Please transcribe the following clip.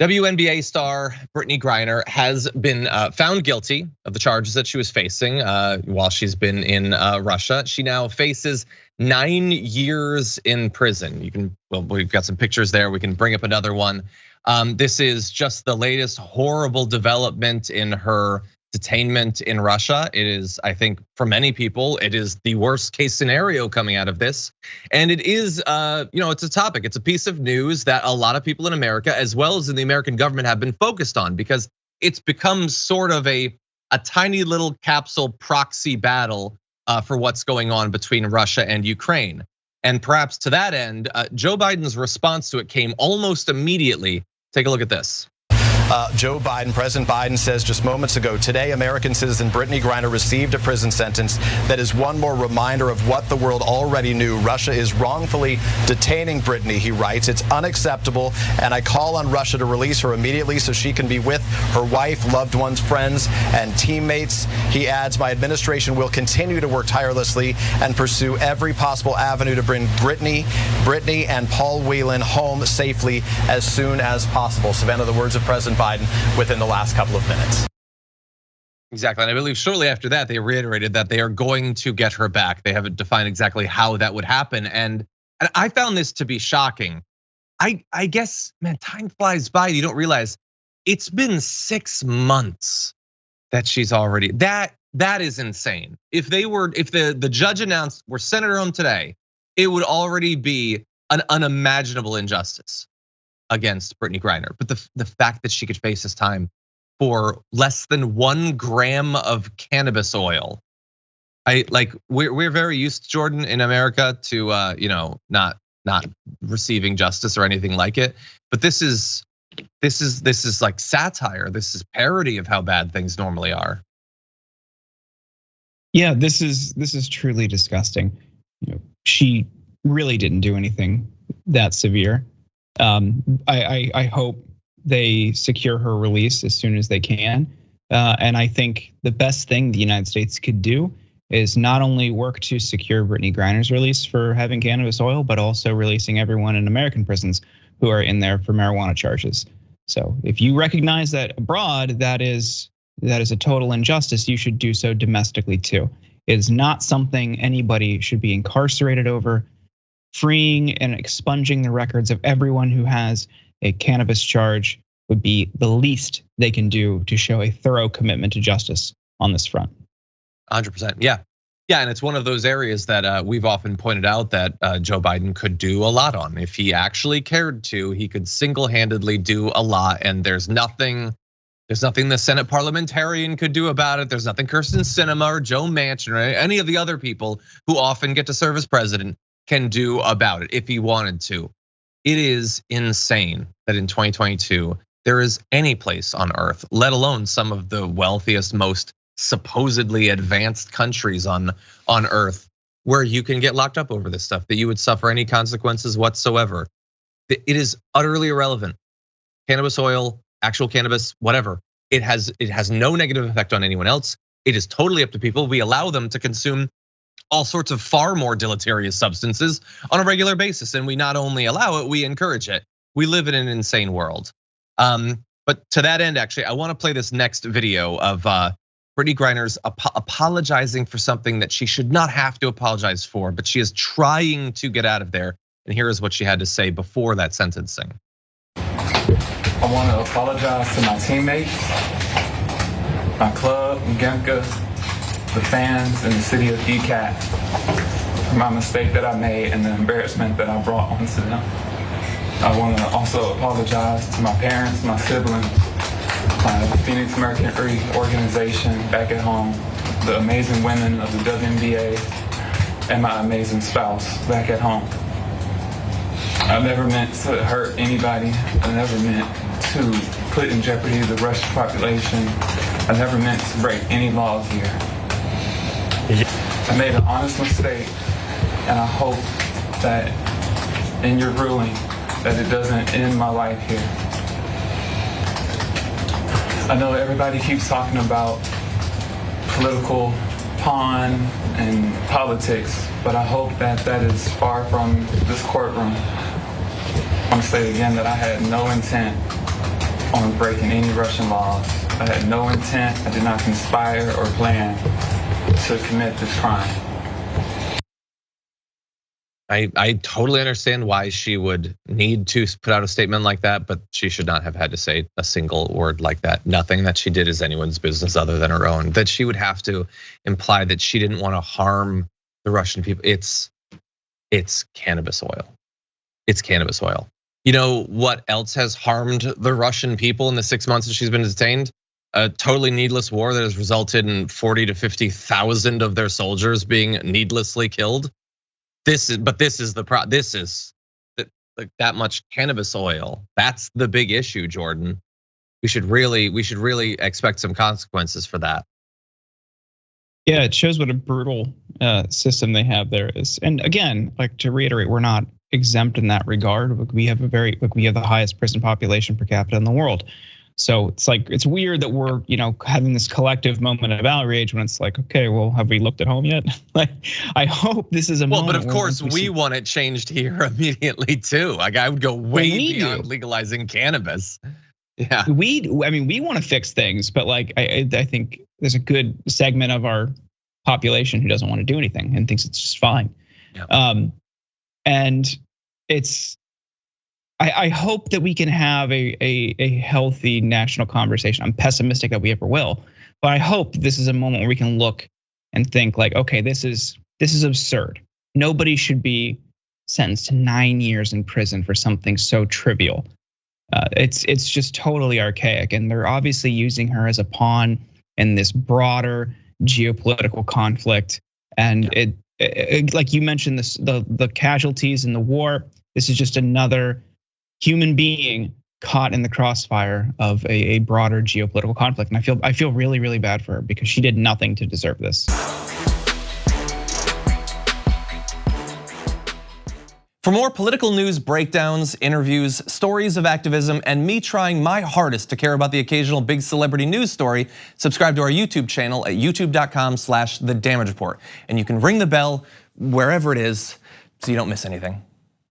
WNBA star Brittany Griner has been found guilty of the charges that she was facing while she's been in Russia. She now faces 9 years in prison. Well, we've got some pictures there. We can bring up another one. This is just the latest horrible development in her detainment in Russia. It is, I think, for many people, it is the worst case scenario coming out of this. And it is, it's a topic, it's a piece of news that a lot of people in America, as well as in the American government, have been focused on because it's become sort of a tiny little capsule proxy battle for what's going on between Russia and Ukraine. And perhaps to that end, Joe Biden's response to it came almost immediately. Take a look at this. President Biden says just moments ago, today, American citizen Brittany Griner received a prison sentence that is one more reminder of what the world already knew. Russia is wrongfully detaining Brittany, he writes. It's unacceptable, and I call on Russia to release her immediately so she can be with her wife, loved ones, friends, and teammates. He adds, my administration will continue to work tirelessly and pursue every possible avenue to bring Brittany, and Paul Whelan home safely as soon as possible. Savannah, the words of President Biden within the last couple of minutes. Exactly, and I believe shortly after that, they reiterated that they are going to get her back. They haven't defined exactly how that would happen. And I found this to be shocking. I guess, man, time flies by. You don't realize it's been 6 months that she's already, that is insane. If the judge announced we're sending her home today, it would already be an unimaginable injustice against Brittany Griner. But the fact that she could face this time for less than 1 gram of cannabis oil. We're very used, Jordan, in America to not receiving justice or anything like it. But this is like satire. This is parody of how bad things normally are. Yeah, this is truly disgusting. She really didn't do anything that severe. I hope they secure her release as soon as they can. And I think the best thing the United States could do is not only work to secure Brittany Griner's release for having cannabis oil, but also releasing everyone in American prisons who are in there for marijuana charges. So if you recognize that abroad, that is a total injustice, you should do so domestically too. It is not something anybody should be incarcerated over. Freeing and expunging the records of everyone who has a cannabis charge would be the least they can do to show a thorough commitment to justice on this front. 100%, yeah. And it's one of those areas that we've often pointed out that Joe Biden could do a lot on. If he actually cared to, he could single-handedly do a lot, and there's nothing the Senate parliamentarian could do about it. There's nothing Kyrsten Sinema or Joe Manchin or any of the other people who often get to serve as president can do about it if he wanted to. It is insane that in 2022, there is any place on earth, let alone some of the wealthiest, most supposedly advanced countries on earth, where you can get locked up over this stuff, that you would suffer any consequences whatsoever. It is utterly irrelevant. Cannabis oil, actual cannabis, whatever. It has no negative effect on anyone else. It is totally up to people. We allow them to consume all sorts of far more deleterious substances on a regular basis. And we not only allow it, we encourage it. We live in an insane world. But to that end, actually, I wanna play this next video of Brittany Griner's apologizing for something that she should not have to apologize for, but she is trying to get out of there. And here is what she had to say before that sentencing. I wanna apologize to my teammates, my club, Gemka, the fans in the city of ECAT, for my mistake that I made and the embarrassment that I brought onto them. I want to also apologize to my parents, my siblings, my Phoenix Mercury organization back at home, the amazing women of the WNBA, and my amazing spouse back at home. I never meant to hurt anybody. I never meant to put in jeopardy the Russian population. I never meant to break any laws here. I made an honest mistake, and I hope that in your ruling that it doesn't end my life here. I know everybody keeps talking about political pawn and politics, but I hope that that is far from this courtroom. I want to say again that I had no intent breaking any Russian laws. I had no intent, I did not conspire or plan to commit this crime. I totally understand why she would need to put out a statement like that, but she should not have had to say a single word like that. Nothing that she did is anyone's business other than her own. That she would have to imply that she didn't want to harm the Russian people. It's cannabis oil. It's cannabis oil. You know what else has harmed the Russian people in the 6 months that she's been detained? A totally needless war that has resulted in 40 to 50,000 of their soldiers being needlessly killed. This is that much cannabis oil. That's the big issue, Jordan. We should really expect some consequences for that. Yeah, it shows what a brutal system they have there is. And again, like to reiterate, we're not exempt in that regard. We have the highest prison population per capita in the world. So it's weird that we're having this collective moment of outrage when it's like, okay, well, have we looked at home yet? Like, I hope this is a moment. Well, but of course we want it changed here immediately too. Like I would go way beyond legalizing cannabis. Yeah, we want to fix things, but like I think there's a good segment of our population who doesn't want to do anything and thinks it's just fine. Yeah. And it's. I hope that we can have a healthy national conversation. I'm pessimistic that we ever will, but I hope this is a moment where we can look and think like, okay, this is absurd. Nobody should be sentenced to 9 years in prison for something so trivial. It's just totally archaic, and they're obviously using her as a pawn in this broader geopolitical conflict. And it like you mentioned, the casualties in the war. This is just another human being caught in the crossfire of a broader geopolitical conflict. And I feel really, really bad for her because she did nothing to deserve this. For more political news breakdowns, interviews, stories of activism, and me trying my hardest to care about the occasional big celebrity news story, subscribe to our YouTube channel at youtube.com/The Damage Report. And you can ring the bell wherever it is so you don't miss anything.